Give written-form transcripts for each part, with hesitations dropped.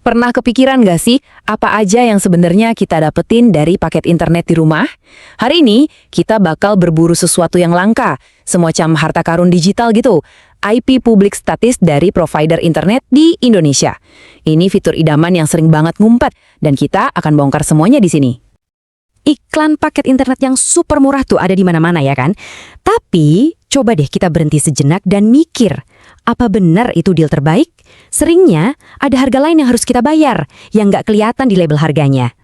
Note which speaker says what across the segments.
Speaker 1: Pernah kepikiran gak sih apa aja yang sebenarnya kita dapetin dari paket internet di rumah? Hari ini kita bakal berburu sesuatu yang langka, semacam harta karun digital gitu. IP public status dari provider internet di Indonesia. Ini fitur idaman yang sering banget ngumpet dan kita akan bongkar semuanya di sini.
Speaker 2: Iklan paket internet yang super murah tuh ada di mana-mana ya kan? Tapi coba deh kita berhenti sejenak dan mikir, apa benar itu deal terbaik? Seringnya ada harga lain yang harus kita bayar, yang nggak kelihatan di label harganya.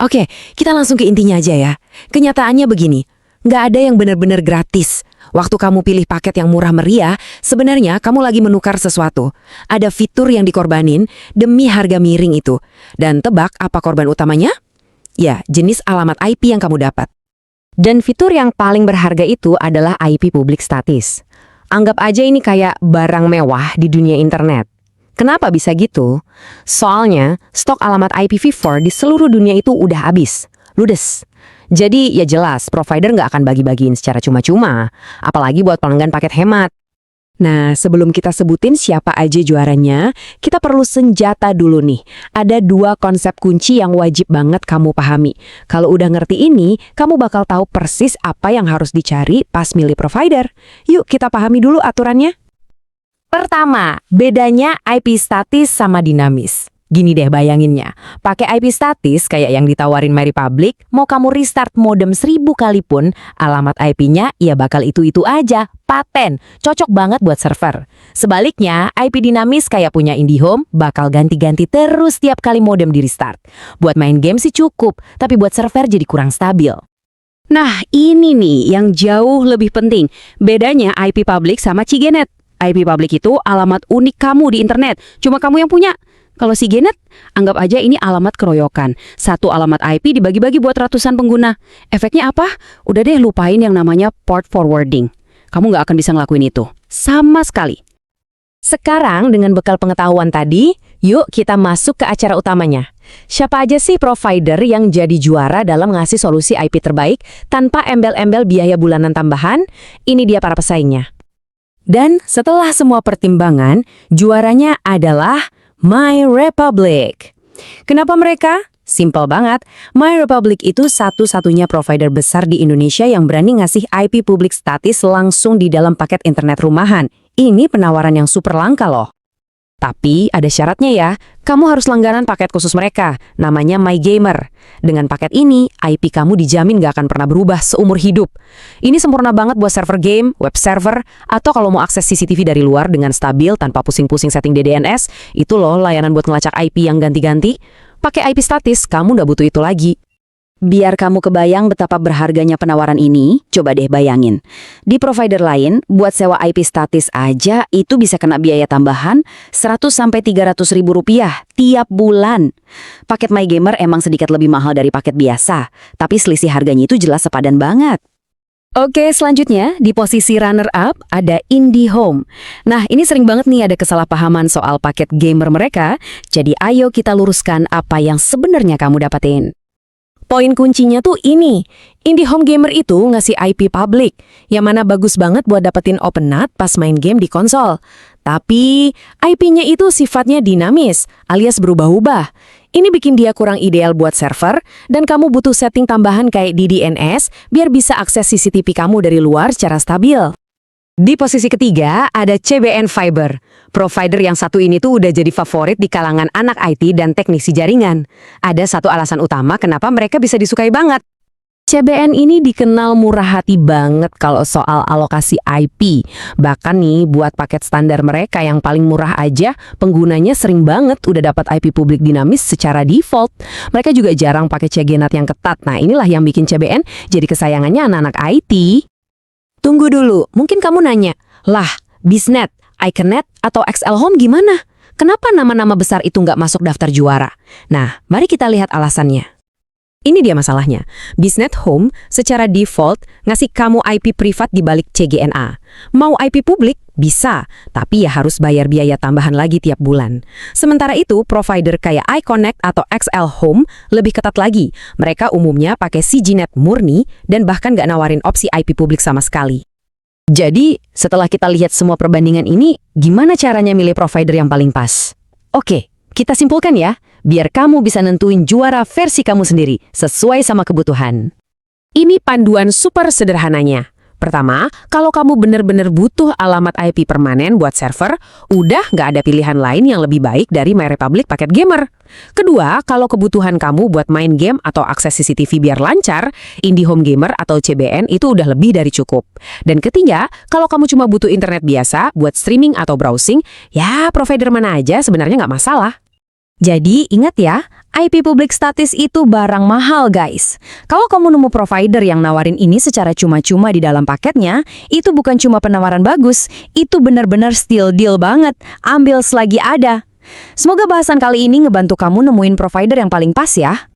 Speaker 1: Oke, kita langsung ke intinya aja ya. Kenyataannya begini, nggak ada yang benar-benar gratis. Waktu kamu pilih paket yang murah meriah, sebenarnya kamu lagi menukar sesuatu. Ada fitur yang dikorbanin demi harga miring itu. Dan tebak apa korban utamanya? Ya, jenis alamat IP yang kamu dapat.
Speaker 2: Dan fitur yang paling berharga itu adalah IP public status. Anggap aja ini kayak barang mewah di dunia internet. Kenapa bisa gitu? Soalnya, stok alamat IPv4 di seluruh dunia itu udah habis. Ludes. Jadi ya jelas, provider nggak akan bagi-bagiin secara cuma-cuma. Apalagi buat pelanggan paket hemat. Nah, sebelum kita sebutin siapa aja juaranya, kita perlu senjata dulu nih. Ada 2 konsep kunci yang wajib banget kamu pahami. Kalau udah ngerti ini, kamu bakal tahu persis apa yang harus dicari pas milih provider. Yuk kita pahami dulu aturannya. Pertama, bedanya IP statis sama dinamis. Gini deh bayanginnya, pakai IP statis kayak yang ditawarin MyRepublic, mau kamu restart modem 1000 kali pun, alamat IP-nya ya bakal itu-itu aja, paten, cocok banget buat server. Sebaliknya, IP dinamis kayak punya IndiHome, bakal ganti-ganti terus tiap kali modem di restart. Buat main game sih cukup, tapi buat server jadi kurang stabil. Nah, ini nih yang jauh lebih penting, bedanya IP public sama Cigenet. IP public itu alamat unik kamu di internet, cuma kamu yang punya. Kalau Cigenet, anggap aja ini alamat keroyokan. Satu alamat IP dibagi-bagi buat ratusan pengguna. Efeknya apa? Udah deh lupain yang namanya port forwarding. Kamu nggak akan bisa ngelakuin itu. Sama sekali. Sekarang dengan bekal pengetahuan tadi, yuk kita masuk ke acara utamanya. Siapa aja sih provider yang jadi juara dalam ngasih solusi IP terbaik tanpa embel-embel biaya bulanan tambahan? Ini dia para pesaingnya. Dan setelah semua pertimbangan, juaranya adalah MyRepublic. Kenapa mereka? Simpel banget. MyRepublic itu satu-satunya provider besar di Indonesia yang berani ngasih IP public status langsung di dalam paket internet rumahan. Ini penawaran yang super langka loh. Tapi ada syaratnya ya, kamu harus langganan paket khusus mereka, namanya MyGamer. Dengan paket ini, IP kamu dijamin gak akan pernah berubah seumur hidup. Ini sempurna banget buat server game, web server, atau kalau mau akses CCTV dari luar dengan stabil tanpa pusing-pusing setting DDNS, itu loh layanan buat ngelacak IP yang ganti-ganti. Pakai IP statis, kamu gak butuh itu lagi. Biar kamu kebayang betapa berharganya penawaran ini, coba deh bayangin. Di provider lain, buat sewa IP statis aja itu bisa kena biaya tambahan 100–300 ribu rupiah tiap bulan. Paket MyGamer emang sedikit lebih mahal dari paket biasa, tapi selisih harganya itu jelas sepadan banget. Oke, selanjutnya di posisi runner-up ada IndiHome. Nah, ini sering banget nih ada kesalahpahaman soal paket gamer mereka, jadi ayo kita luruskan apa yang sebenarnya kamu dapetin. Poin kuncinya tuh ini, IndiHome Gamer itu ngasih IP public, yang mana bagus banget buat dapetin open NAT pas main game di konsol. Tapi IP-nya itu sifatnya dinamis, alias berubah-ubah. Ini bikin dia kurang ideal buat server, dan kamu butuh setting tambahan kayak DDNS biar bisa akses CCTV kamu dari luar secara stabil. Di posisi ketiga ada CBN Fiber. Provider yang satu ini tuh udah jadi favorit di kalangan anak IT dan teknisi jaringan. Ada satu alasan utama kenapa mereka bisa disukai banget. CBN ini dikenal murah hati banget kalau soal alokasi IP. Bahkan nih buat paket standar mereka yang paling murah aja, penggunanya sering banget udah dapat IP publik dinamis secara default. Mereka juga jarang pakai CGNAT yang ketat. Nah, inilah yang bikin CBN jadi kesayangannya anak-anak IT. Tunggu dulu, mungkin kamu nanya, lah, Biznet, Iconet, atau XL Home gimana? Kenapa nama-nama besar itu nggak masuk daftar juara? Nah, mari kita lihat alasannya. Ini dia masalahnya. Biznet Home secara default ngasih kamu IP privat di balik CGNA. Mau IP publik? Bisa, tapi ya harus bayar biaya tambahan lagi tiap bulan. Sementara itu, provider kayak iConnect atau XL Home lebih ketat lagi. Mereka umumnya pakai CGNet murni dan bahkan nggak nawarin opsi IP publik sama sekali. Jadi, setelah kita lihat semua perbandingan ini, gimana caranya milih provider yang paling pas? Oke,
Speaker 1: kita simpulkan ya, biar kamu bisa nentuin juara versi kamu sendiri, sesuai sama kebutuhan.
Speaker 2: Ini panduan super sederhananya. Pertama, kalau kamu benar-benar butuh alamat IP permanen buat server, udah nggak ada pilihan lain yang lebih baik dari MyRepublic Paket Gamer. Kedua, kalau kebutuhan kamu buat main game atau akses CCTV biar lancar, IndiHome Gamer atau CBN itu udah lebih dari cukup. Dan ketiga, kalau kamu cuma butuh internet biasa buat streaming atau browsing, ya provider mana aja sebenarnya nggak masalah.
Speaker 1: Jadi ingat ya, IP public status itu barang mahal guys. Kalau kamu nemu provider yang nawarin ini secara cuma-cuma di dalam paketnya, itu bukan cuma penawaran bagus, itu benar-benar steal deal banget, ambil selagi ada. Semoga bahasan kali ini ngebantu kamu nemuin provider yang paling pas ya.